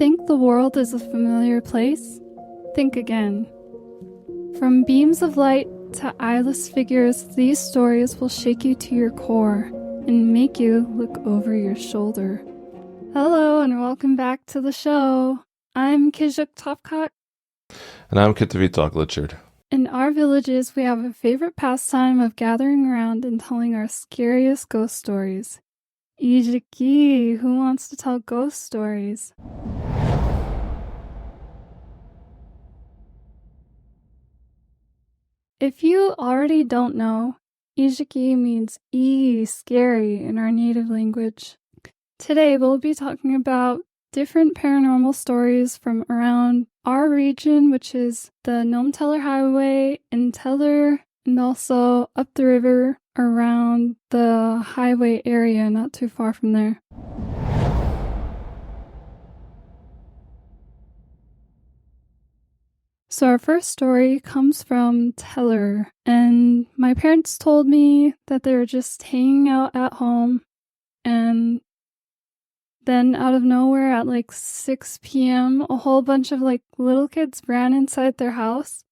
Think the world is a familiar place? Think again. From beams of light to eyeless figures, these stories will shake you to your core and make you look over your shoulder. Hello and welcome back to the show. I'm Isigaq Topcock. And I'm Kitavitok Litchard. In our villages, we have a favorite pastime of gathering around and telling our scariest ghost stories. Isigaq, who wants to tell ghost stories? If you already don't know, Isigaq means scary in our native language. Today we'll be talking about different paranormal stories from around our region, which is the Nome Teller Highway in Teller, and also up the river around the highway area, not too far from there. So our first story comes from Teller, and my parents told me that they were just hanging out at home, and then out of nowhere at like 6 p.m., a whole bunch of like little kids ran inside their house,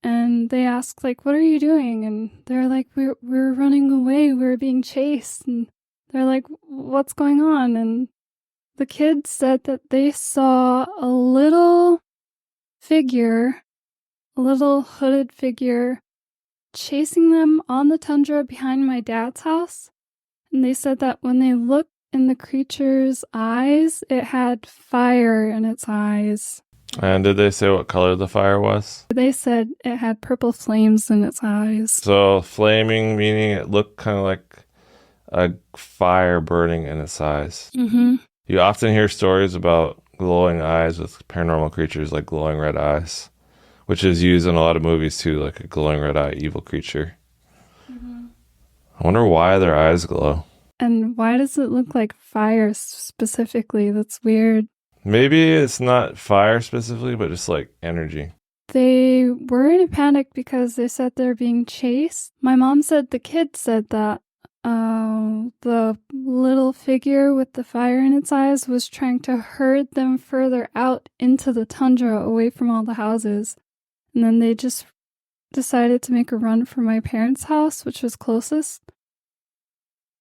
and they asked like, "What are you doing?" And they're like, "We're running away. We're being chased." And they're like, "What's going on?" And the kids said that they saw a little figure, a little hooded figure, chasing them on the tundra behind my dad's house. And they said that when they looked in the creature's eyes, it had fire in its eyes. And did they say what color the fire was? They said it had purple flames in its eyes. So flaming, meaning it looked kind of like a fire burning in its eyes. Mm-hmm. You often hear stories about glowing eyes with paranormal creatures, like glowing red eyes, which is used in a lot of movies too, like a glowing red eye evil creature. Mm-hmm. I wonder why their eyes glow. And why does it look like fire specifically? That's weird. Maybe it's not fire specifically, but just like energy. They were in a panic because they said they're being chased. My mom said the kids said that the little figure with the fire in its eyes was trying to herd them further out into the tundra away from all the houses. And then they just decided to make a run for my parents' house, which was closest.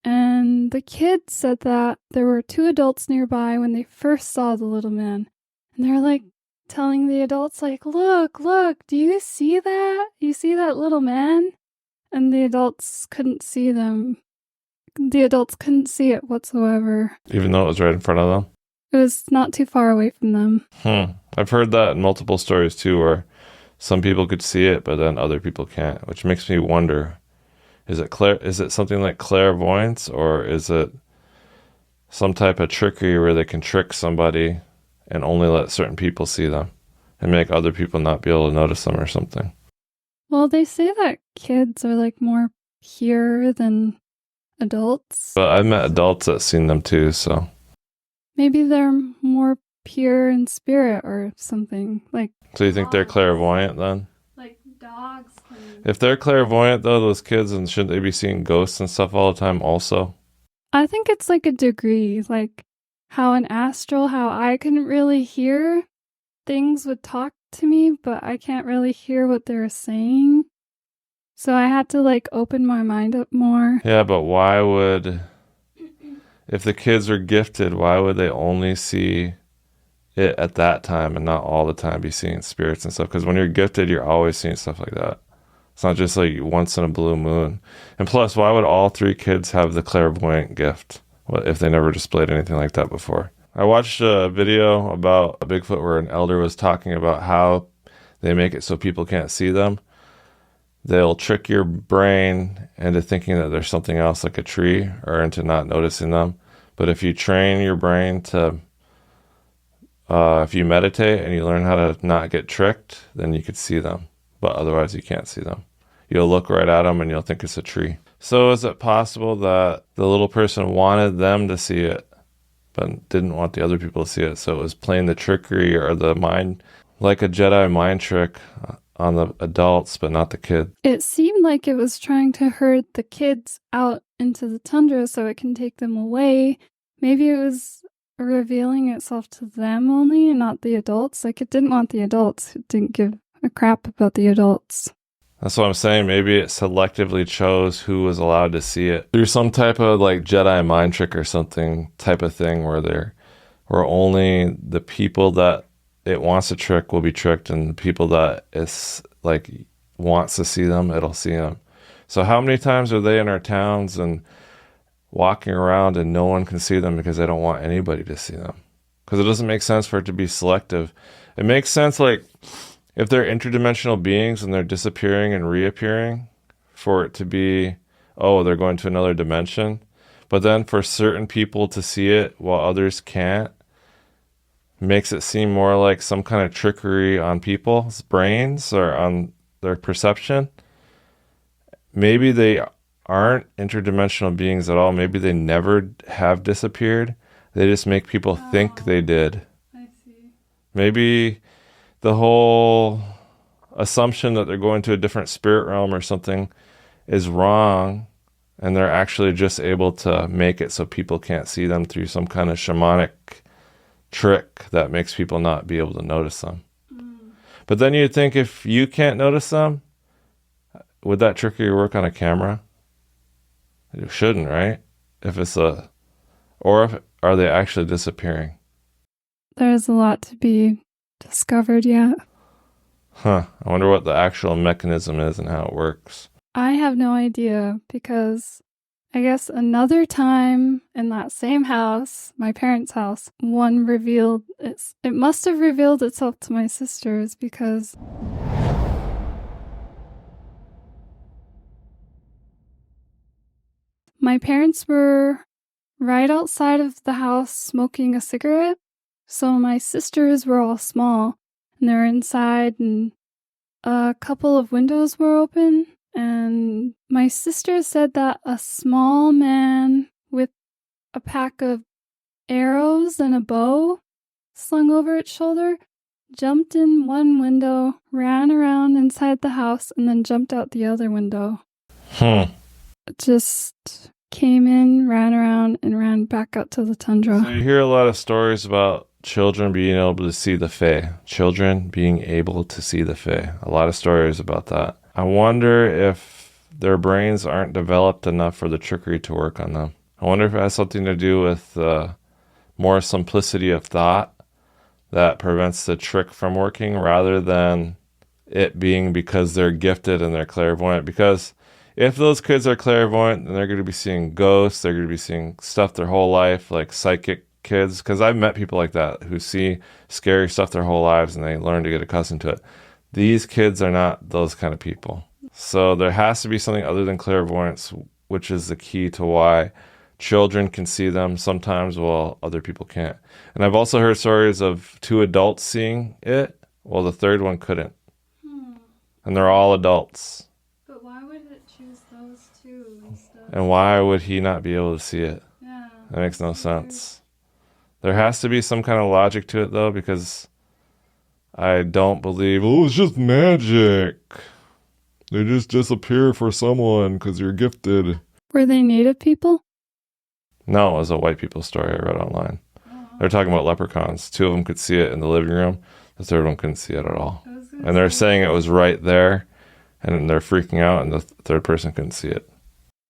And the kids said that there were two adults nearby when they first saw the little man. And they're like telling the adults, like, look, do you see that? You see that little man? And the adults couldn't see them. The adults couldn't see it whatsoever. Even though it was right in front of them? It was not too far away from them. I've heard that in multiple stories too, where some people could see it, but then other people can't, which makes me wonder, is it something like clairvoyance, or is it some type of trickery where they can trick somebody and only let certain people see them and make other people not be able to notice them or something? Well, they say that kids are like more pure than adults. But I've met adults that seen them too, so maybe they're more pure in spirit or something. Like, so you think they're clairvoyant then? like dogs can... If they're clairvoyant though, those kids, and shouldn't they be seeing ghosts and stuff all the time also? I think it's like a degree, like how how I couldn't really hear things would talk to me, but I can't really hear what they're saying. So I had to like open my mind up more. Yeah, but why would, if the kids are gifted, why would they only see it at that time and not all the time be seeing spirits and stuff? Because when you're gifted, you're always seeing stuff like that. It's not just like once in a blue moon. And plus, why would all three kids have the clairvoyant gift if they never displayed anything like that before? I watched a video about a Bigfoot where an elder was talking about how they make it so people can't see them. They'll trick your brain into thinking that there's something else like a tree, or into not noticing them. But if you train your brain to, if you meditate and you learn how to not get tricked, then you could see them. But otherwise you can't see them. You'll look right at them and you'll think it's a tree. So is it possible that the little person wanted them to see it, but didn't want the other people to see it? So it was playing the trickery or the mind, like a Jedi mind trick on the adults, but not the kid. It seemed like it was trying to herd the kids out into the tundra so it can take them away. Maybe it was revealing itself to them only and not the adults. Like, it didn't want the adults. It didn't give a crap about the adults. That's what I'm saying. Maybe it selectively chose who was allowed to see it through some type of like Jedi mind trick or something type of thing where only the people that it wants to trick will be tricked, and the people that is like wants to see them, it'll see them. So how many times are they in our towns and walking around and no one can see them because they don't want anybody to see them? Because it doesn't make sense for it to be selective. It makes sense like if they're interdimensional beings and they're disappearing and reappearing, for it to be, oh, they're going to another dimension. But then for certain people to see it while others can't, makes it seem more like some kind of trickery on people's brains or on their perception. Maybe they aren't interdimensional beings at all. Maybe they never have disappeared. They just make people think they did. I see. Maybe the whole assumption that they're going to a different spirit realm or something is wrong, and they're actually just able to make it so people can't see them through some kind of shamanic trick that makes people not be able to notice them. But then you'd think if you can't notice them, would that trickery work on a camera? It shouldn't, right? Are they actually disappearing? There's a lot to be discovered yet. I wonder what the actual mechanism is and how it works. I have no idea, because I guess another time in that same house, my parents' house, it must have revealed itself to my sisters, because my parents were right outside of the house smoking a cigarette. So my sisters were all small, and they're inside, and a couple of windows were open, and my sister said that a small man with a pack of arrows and a bow slung over its shoulder jumped in one window, ran around inside the house, and then jumped out the other window. Just came in, ran around, and ran back out to the tundra. So you hear a lot of stories about children being able to see the Fae. Children being able to see the Fae. A lot of stories about that. I wonder if their brains aren't developed enough for the trickery to work on them. I wonder if it has something to do with more simplicity of thought that prevents the trick from working, rather than it being because they're gifted and they're clairvoyant. Because if those kids are clairvoyant, then they're going to be seeing ghosts, they're going to be seeing stuff their whole life, like psychic kids. Because I've met people like that who see scary stuff their whole lives and they learn to get accustomed to it. These kids are not those kind of people. So there has to be something other than clairvoyance, which is the key to why children can see them sometimes while other people can't. And I've also heard stories of 2 adults seeing it, while the third one couldn't. And they're all adults. But why would it choose those 2 instead? And why would he not be able to see it? Yeah. That makes no sense. There has to be some kind of logic to it, though, because I don't believe, oh, it's just magic. They just disappear for someone because you're gifted. Were they native people? No, it was a white people story I read online. They're talking about leprechauns. 2 of them could see it in the living room. The third one couldn't see it at all. And they're saying it was right there, and they're freaking out, and the third person couldn't see it.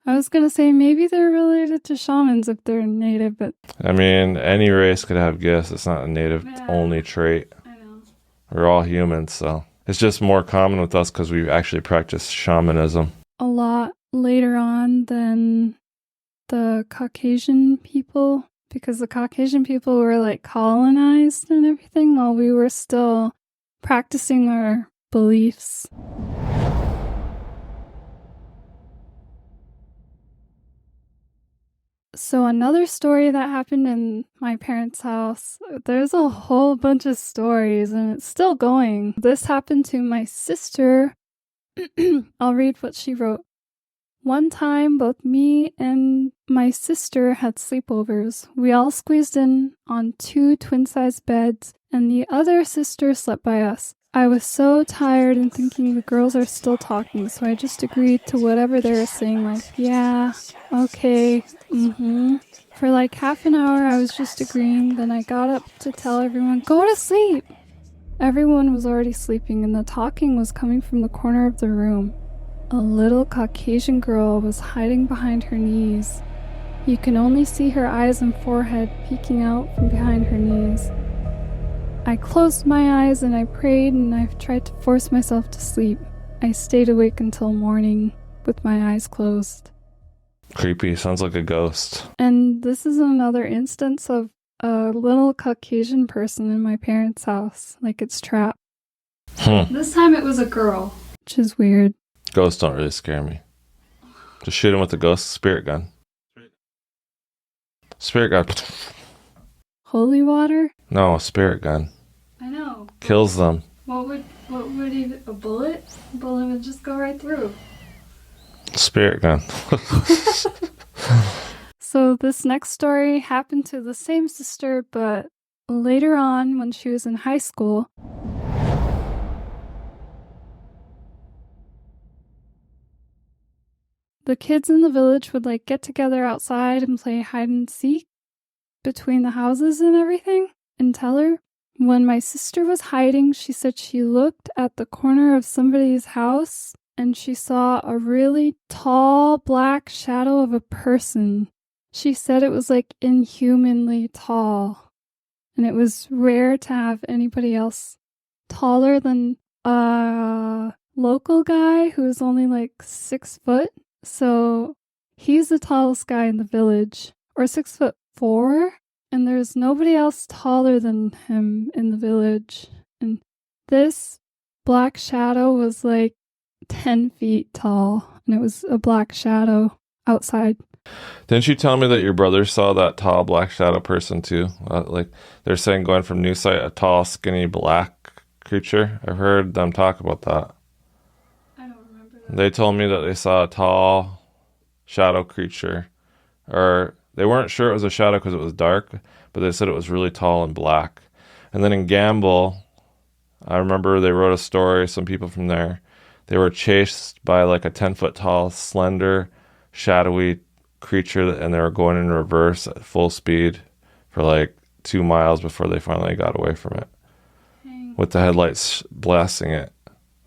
I was going to say maybe they're related to shamans if they're native, but... I mean, any race could have gifts. It's not a native-only trait. I know. We're all humans, so... It's just more common with us because we actually practice shamanism. A lot later on than the Caucasian people, because the Caucasian people were like colonized and everything while we were still practicing our beliefs. So another story that happened in my parents' house, there's a whole bunch of stories and it's still going. This happened to my sister. I'll read what she wrote. One time, both me and my sister had sleepovers. We all squeezed in on 2 twin-sized beds, and the other sister slept by us. I was so tired and thinking the girls are still talking, so I just agreed to whatever they were saying, like, yeah, okay, For like half an hour, I was just agreeing, then I got up to tell everyone, go to sleep! Everyone was already sleeping, and the talking was coming from the corner of the room. A little Caucasian girl was hiding behind her knees. You can only see her eyes and forehead peeking out from behind her knees. I closed my eyes and I prayed and I tried to force myself to sleep. I stayed awake until morning with my eyes closed. Creepy. Sounds like a ghost. And this is another instance of a little Caucasian person in my parents' house. Like it's trapped. This time it was a girl, which is weird. Ghosts don't really scare me. Just shoot him with a ghost spirit gun. Spirit gun. Holy water? No, a spirit gun. I know. Kills them. What would even, a bullet? A bullet would just go right through. Spirit gun. So this next story happened to the same sister, but later on when she was in high school. The kids in the village would like get together outside and play hide and seek between the houses and everything and tell her. When my sister was hiding, she said she looked at the corner of somebody's house and she saw a really tall black shadow of a person. She said it was like inhumanly tall, and it was rare to have anybody else taller than a local guy who was only like 6 foot. So he's the tallest guy in the village, or 6'4", and there's nobody else taller than him in the village. And this black shadow was like 10 feet tall, and it was a black shadow outside. Didn't you tell me that your brother saw that tall black shadow person too? Like they're saying going from new sight, a tall, skinny black creature. I've heard them talk about that. I don't remember that. They told me that they saw a tall shadow creature, or they weren't sure it was a shadow because it was dark, but they said it was really tall and black. And then in Gamble, I remember they wrote a story, some people from there, they were chased by like a 10-foot tall, slender, shadowy creature, and they were going in reverse at full speed for like 2 miles before they finally got away from it. Dang. With the headlights blasting it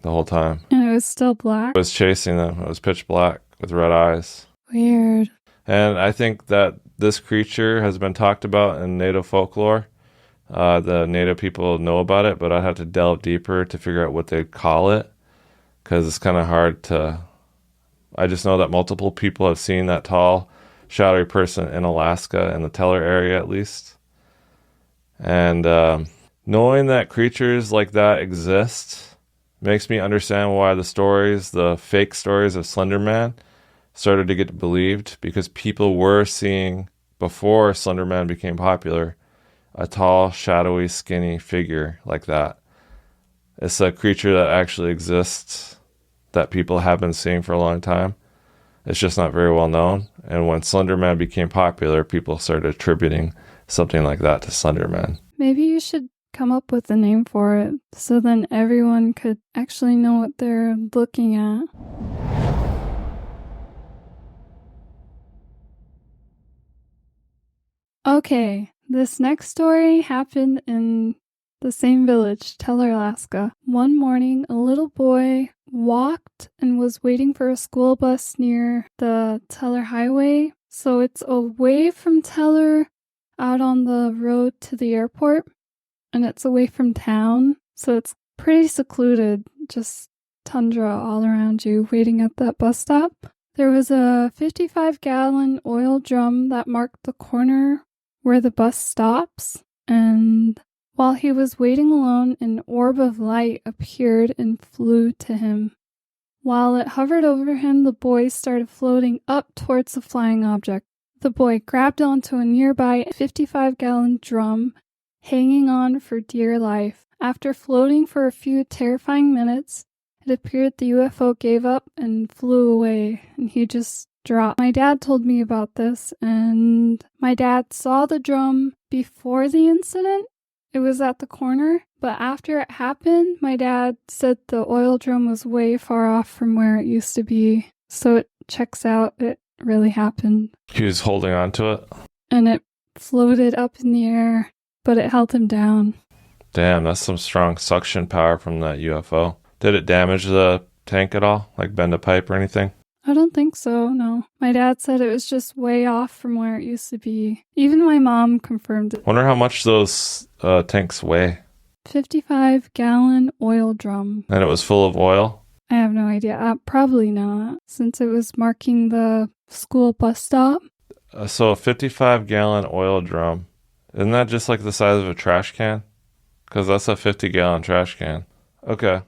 the whole time. And it was still black? It was chasing them. It was pitch black with red eyes. Weird. And I think that this creature has been talked about in Native folklore. The Native people know about it, but I'd have to delve deeper to figure out what they'd call it, because it's kind of hard to... I just know that multiple people have seen that tall, shadowy person in Alaska, in the Teller area at least. And knowing that creatures like that exist makes me understand why the stories, the fake stories of Slender Man, started to get believed, because people were seeing, before Slender Man became popular, a tall, shadowy, skinny figure like that. It's a creature that actually exists, that people have been seeing for a long time. It's just not very well known. And when Slender Man became popular, people started attributing something like that to Slender Man. Maybe you should come up with a name for it, so then everyone could actually know what they're looking at. Okay, this next story happened in the same village, Teller, Alaska. One morning, a little boy walked and was waiting for a school bus near the Teller Highway. So it's away from Teller, out on the road to the airport, and it's away from town. So it's pretty secluded, just tundra all around you, waiting at that bus stop. There was a 55-gallon oil drum that marked the corner where the bus stops, and while he was waiting alone, an orb of light appeared and flew to him. While it hovered over him, the boy started floating up towards the flying object. The boy grabbed onto a nearby 55-gallon drum, hanging on for dear life. After floating for a few terrifying minutes, it appeared the UFO gave up and flew away, and he just dropped. My dad told me about this, and my dad saw the drum before the incident, it was at the corner, but after it happened, my dad said the oil drum was way far off from where it used to be. So it checks out it really happened. He was holding on to it? And it floated up in the air, but it held him down. Damn, that's some strong suction power from that UFO. Did it damage the tank at all? Like bend a pipe or anything? I don't think so, no. My dad said it was just way off from where it used to be. Even my mom confirmed it. Wonder how much those tanks weigh. 55-gallon oil drum. And it was full of oil? I have no idea. Probably not, since it was marking the school bus stop. So a 55-gallon oil drum. Isn't that just like the size of a trash can? Because that's a 50-gallon trash can. Okay.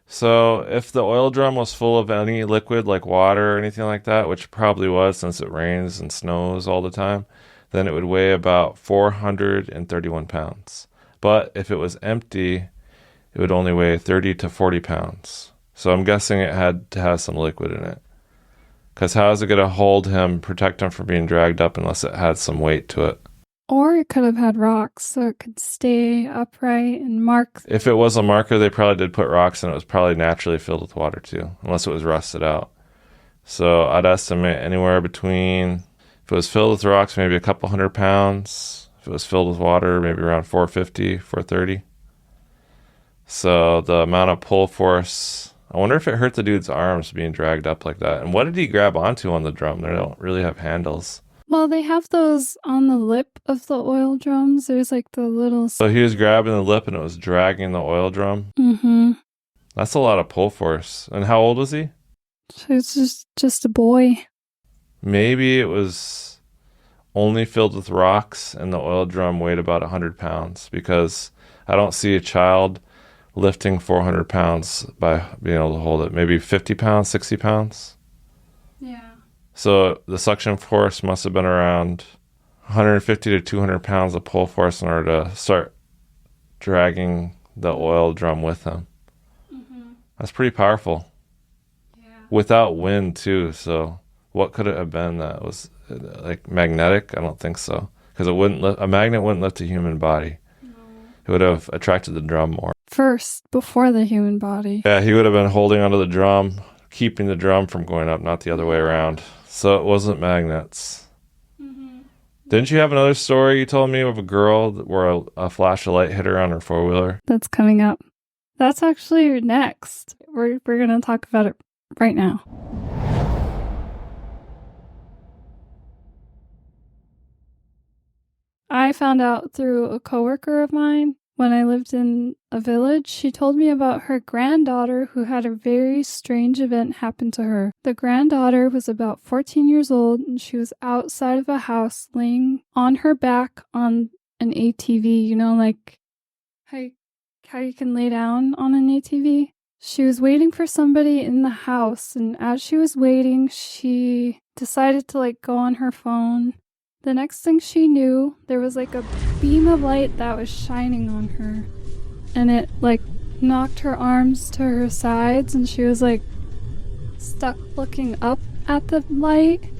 So if the oil drum was full of any liquid like water or anything like that, which it probably was since it rains and snows all the time, then it would weigh about 431 pounds. But if it was empty, it would only weigh 30 to 40 pounds. So I'm guessing it had to have some liquid in it. Because how is it going to hold him, protect him from being dragged up unless it had some weight to it? Or it could have had rocks so it could stay upright and mark. If it was a marker, they probably did put rocks in it. It was probably naturally filled with water too, unless it was rusted out. So I'd estimate anywhere between, if it was filled with rocks, maybe a couple 100 pounds. If it was filled with water, maybe around 450, 430. So the amount of pull force, I wonder if it hurt the dude's arms being dragged up like that. And what did he grab onto on the drum? They don't really have handles. Well, they have those on the lip of the oil drums. There's like the little... So he was grabbing the lip and it was dragging the oil drum? Mm-hmm. That's a lot of pull force. And how old was he? It's just a boy. Maybe it was only filled with rocks and the oil drum weighed about 100 pounds, because I don't see a child lifting 400 pounds by being able to hold it. Maybe 50 pounds, 60 pounds? Yeah. So the suction force must have been around 150 to 200 pounds of pull force in order to start dragging the oil drum with him. Mm-hmm. That's pretty powerful. Yeah. Without wind too. So what could it have been that was like magnetic? I don't think so, because it wouldn't a magnet wouldn't lift a human body. No. It would have attracted the drum more. First, before the human body. Yeah, he would have been holding onto the drum, keeping the drum from going up, not the other way around. So it wasn't magnets. Mm-hmm. Didn't you have another story you told me of a girl where a flash of light hit her on her four-wheeler? That's coming up. That's actually next. We're going to talk about it right now. I found out through a coworker of mine when I lived in a village. She told me about her granddaughter who had a very strange event happen to her. The granddaughter was about 14 years old and she was outside of a house laying on her back on an ATV, you know, like how you can lay down on an ATV. She was waiting for somebody in the house, and as she was waiting, she decided to go on her phone. The next thing she knew, there was a beam of light that was shining on her. And it knocked her arms to her sides and she was stuck looking up at the light.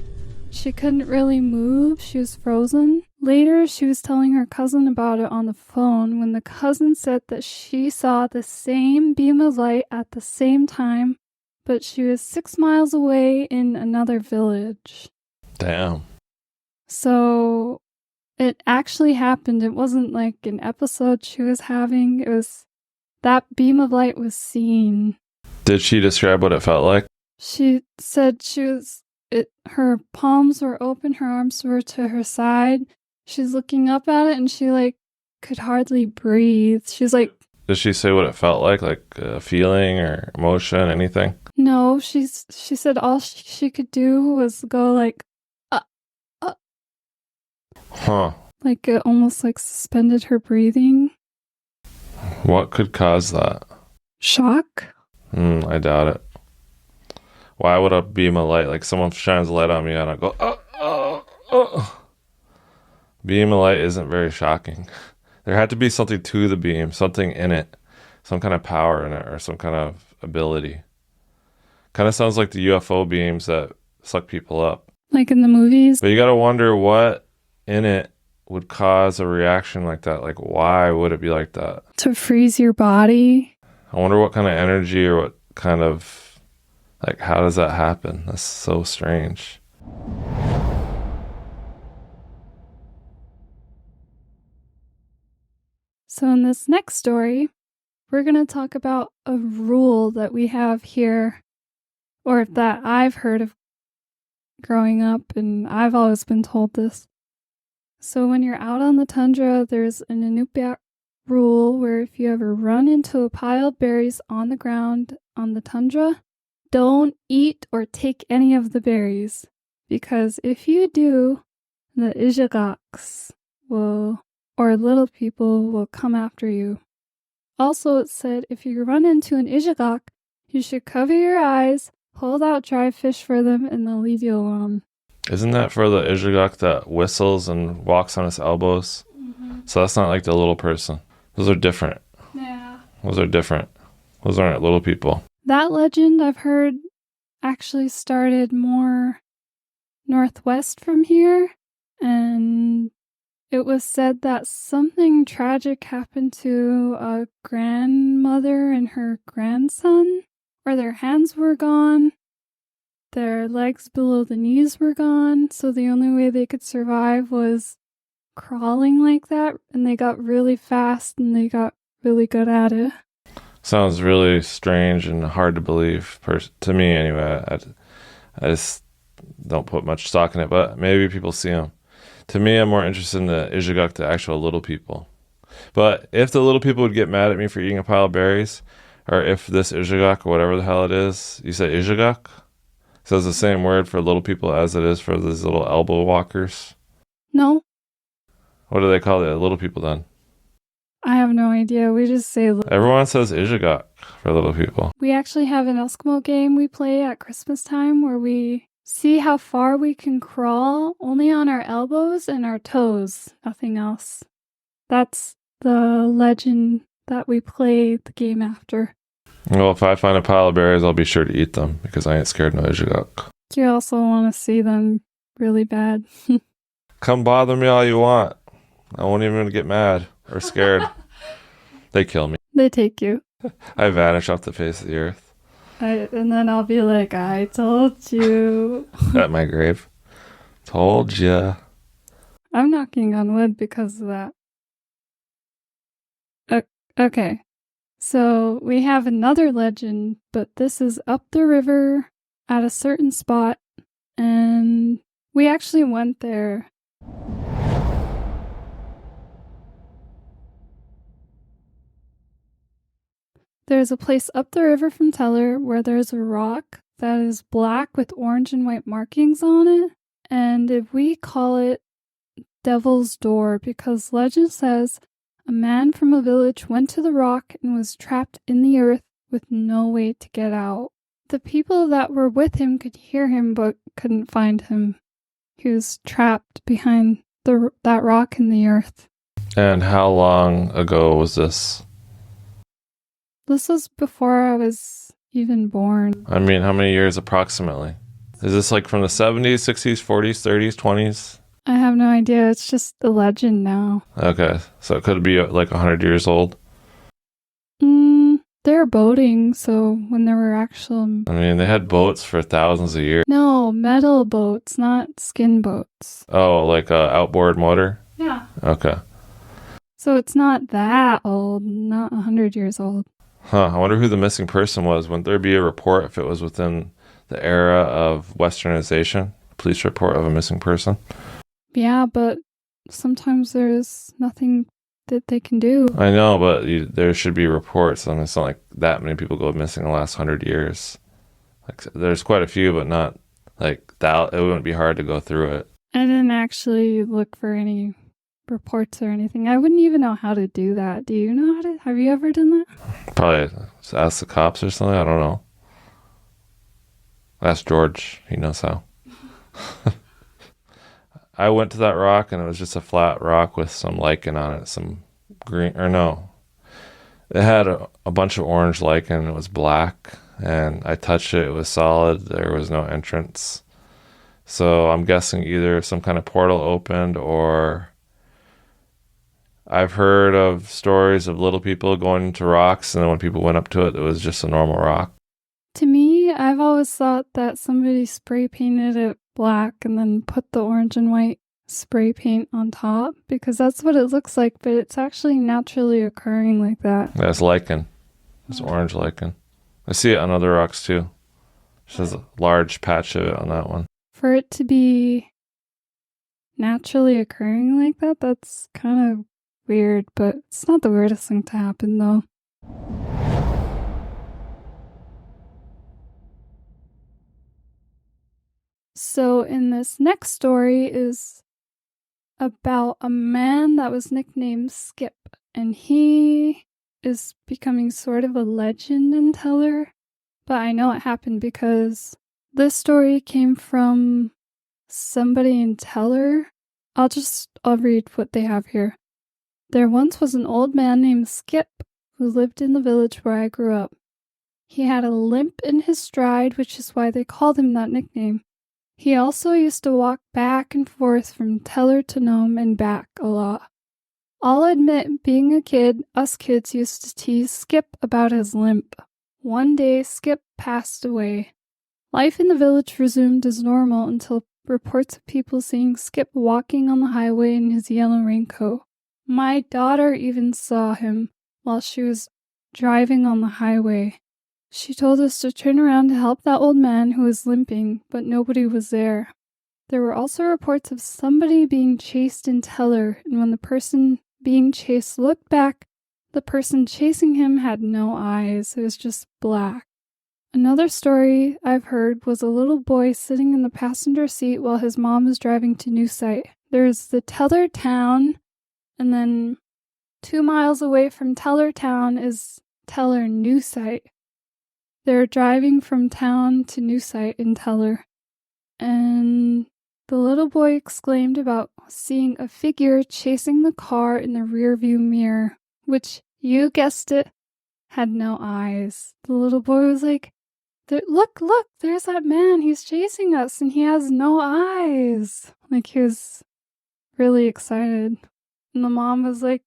She couldn't really move. She was frozen. Later, she was telling her cousin about it on the phone when the cousin said that she saw the same beam of light at the same time, but she was 6 miles away in another village. Damn. So it actually happened. It wasn't an episode she was having. It was that beam of light was seen. Did she describe what it felt like? She said her palms were open, her arms were to her side. She's looking up at it and she could hardly breathe. She's Did she say what it felt like a feeling or emotion, anything? No, she said all she could do was go Huh. It almost suspended her breathing. What could cause that? Shock? I doubt it. Why would a beam of light, someone shines a light on me and I go, oh. Beam of light isn't very shocking. There had to be something to the beam, something in it, some kind of power in it or some kind of ability. Kind of sounds like the UFO beams that suck people up. Like in the movies? But you got to wonder what in it would cause a reaction like that? Like, why would it be like that? To freeze your body. I wonder what kind of energy or what kind of, like, how does that happen? That's so strange. So in this next story, we're going to talk about a rule that we have here, or that I've heard of growing up, and I've always been told this. So when you're out on the tundra, there's an Inupiat rule where if you ever run into a pile of berries on the ground on the tundra, don't eat or take any of the berries, because if you do, the Isigaqs will, or little people will come after you. Also, it said if you run into an Isigaq, you should cover your eyes, hold out dry fish for them, and they'll leave you alone. Isn't that for the Isigaq that whistles and walks on his elbows? Mm-hmm. So that's not like the little person. Those are different. Yeah. Those are different. Those aren't little people. That legend, I've heard, actually started more northwest from here, and it was said that something tragic happened to a grandmother and her grandson, or their hands were gone, their legs below the knees were gone, so the only way they could survive was crawling like that, and they got really fast and they got really good at it. Sounds really strange and hard to believe, to me anyway. I just don't put much stock in it, but maybe people see them. To me, I'm more interested in the Isigaq, the actual little people. But if the little people would get mad at me for eating a pile of berries, or if this Isigaq, or whatever the hell it is, you say Isigaq? So it's the same word for little people as it is for these little elbow walkers? No. What do they call the little people then? I have no idea. We just say Everyone says Isigaq for little people. We actually have an Eskimo game we play at Christmas time where we see how far we can crawl only on our elbows and our toes, nothing else. That's the legend that we play the game after. Well, if I find a pile of berries, I'll be sure to eat them because I ain't scared no Isigaq. You also want to see them really bad. Come bother me all you want. I won't even get mad or scared. They kill me. They take you. I vanish off the face of the earth. And then I'll be like, I told you. At my grave. Told ya. I'm knocking on wood because of that. Okay. So we have another legend, but this is up the river at a certain spot, and we actually went there. There's a place up the river from Teller where there's a rock that is black with orange and white markings on it, and we call it Devil's Door because legend says a man from a village went to the rock and was trapped in the earth with no way to get out. The people that were with him could hear him but couldn't find him. He was trapped behind that rock in the earth. And how long ago was this? This was before I was even born. I mean, how many years approximately? Is this like from the 70s, 60s, 40s, 30s, 20s? I have no idea. It's just a legend now. Okay, so it could be like 100 years old. They're boating, so when there were actual... I mean, they had boats for thousands of years. No, metal boats, not skin boats. Oh, like a outboard motor? Yeah. Okay. So it's not that old, not 100 years old. Huh, I wonder who the missing person was. Wouldn't there be a report if it was within the era of westernization? A police report of a missing person? Yeah, but sometimes there's nothing that they can do. I know, but there should be reports. I mean, it's not like that many people go missing in the last 100 years. Like, there's quite a few, but not like that. It wouldn't be hard to go through it. I didn't actually look for any reports or anything. I wouldn't even know how to do that. Do you know how to? Have you ever done that? Probably just ask the cops or something. I don't know. Ask George. He knows how. I went to that rock and it was just a flat rock with some lichen on it. Some green, or no. It had a bunch of orange lichen. It was black and I touched it. It was solid. There was no entrance. So I'm guessing either some kind of portal opened or I've heard of stories of little people going into rocks, and then when people went up to it, it was just a normal rock. To me, I've always thought that somebody spray painted it black and then put the orange and white spray paint on top, because that's what it looks like, but it's actually naturally occurring like that. That's lichen. It's orange lichen. I see it on other rocks too. There's a large patch of it on that one. For it to be naturally occurring like that, that's kind of weird, but it's not the weirdest thing to happen though. So in this next story is about a man that was nicknamed Skip, and he is becoming sort of a legend in Teller, but I know it happened because this story came from somebody in Teller. I'll read what they have here. There once was an old man named Skip who lived in the village where I grew up. He had a limp in his stride, which is why they called him that nickname. He also used to walk back and forth from Teller to Nome and back a lot. I'll admit, being a kid, us kids used to tease Skip about his limp. One day, Skip passed away. Life in the village resumed as normal until reports of people seeing Skip walking on the highway in his yellow raincoat. My daughter even saw him while she was driving on the highway. She told us to turn around to help that old man who was limping, but nobody was there. There were also reports of somebody being chased in Teller, and when the person being chased looked back, the person chasing him had no eyes. It was just black. Another story I've heard was a little boy sitting in the passenger seat while his mom was driving to New Site. There's the Teller town, and then 2 miles away from Teller town is Teller New Site. They're driving from town to New Site in Teller, and the little boy exclaimed about seeing a figure chasing the car in the rearview mirror, which, you guessed it, had no eyes. The little boy was like, look, there's that man, he's chasing us, and he has no eyes. Like, he was really excited. And the mom was like,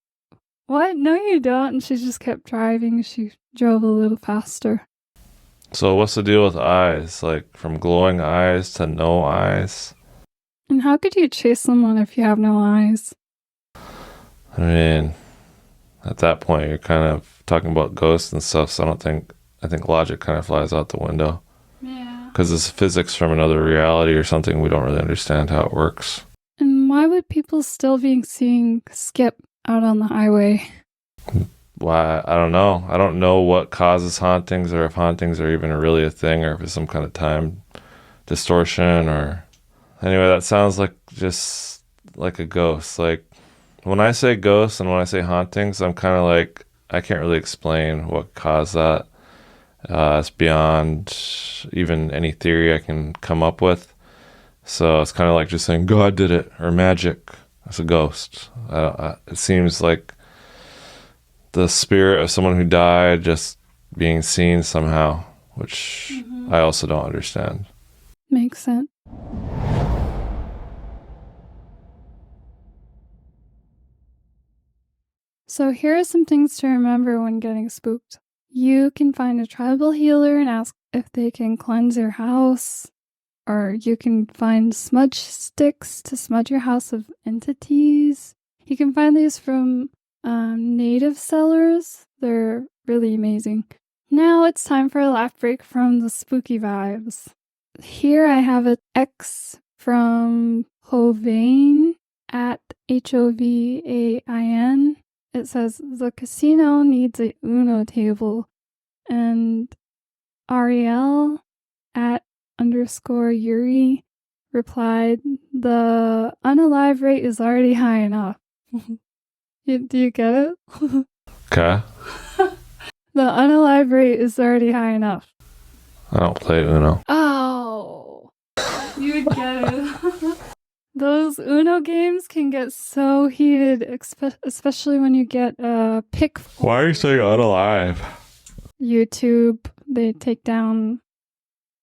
what? No, you don't. And she just kept driving. She drove a little faster. So what's the deal with eyes? Like from glowing eyes to no eyes? And how could you chase someone if you have no eyes? I mean, at that point, you're kind of talking about ghosts and stuff, so I think logic kind of flies out the window. Yeah. Because it's physics from another reality or something. We don't really understand how it works. And why would people still be seeing Skip out on the highway? Why? I don't know. I don't know what causes hauntings, or if hauntings are even really a thing, or if it's some kind of time distortion, or... Anyway, that sounds like just like a ghost. Like, when I say ghosts and when I say hauntings, I'm kind of like, I can't really explain what caused that. It's beyond even any theory I can come up with. So it's kind of like just saying God did it, or magic. It's a ghost. It seems like the spirit of someone who died just being seen somehow, which I also don't understand. Makes sense. So here are some things to remember when getting spooked. You can find a tribal healer and ask if they can cleanse your house. Or you can find smudge sticks to smudge your house of entities. You can find these from native sellers. They're really amazing. Now it's time for a laugh break from the spooky vibes. Here I have an X from Hovain at Hovain. It says, the casino needs a Uno table. And Ariel at _Yuri replied, the unalive rate is already high enough. Do you get it? Okay. The unalive rate is already high enough. I don't play Uno. Oh, you get it. Those Uno games can get so heated, especially when you get a pick. Why are you saying unalive? YouTube, they take down...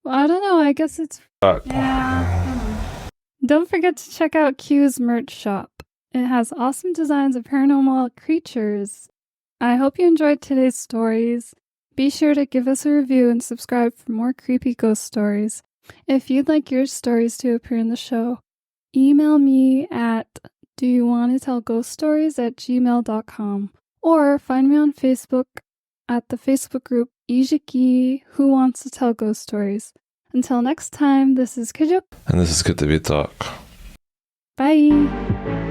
Well, I don't know, I guess it's... Yeah. Don't forget to check out Q's merch shop. It has awesome designs of paranormal creatures. I hope you enjoyed today's stories. Be sure to give us a review and subscribe for more creepy ghost stories. If you'd like your stories to appear in the show, email me at doyouwantatellghoststories@gmail.com or find me on Facebook at the Facebook group Isigaq Who Wants to Tell Ghost Stories. Until next time, this is Kajuk. And this is good to be talk. Bye.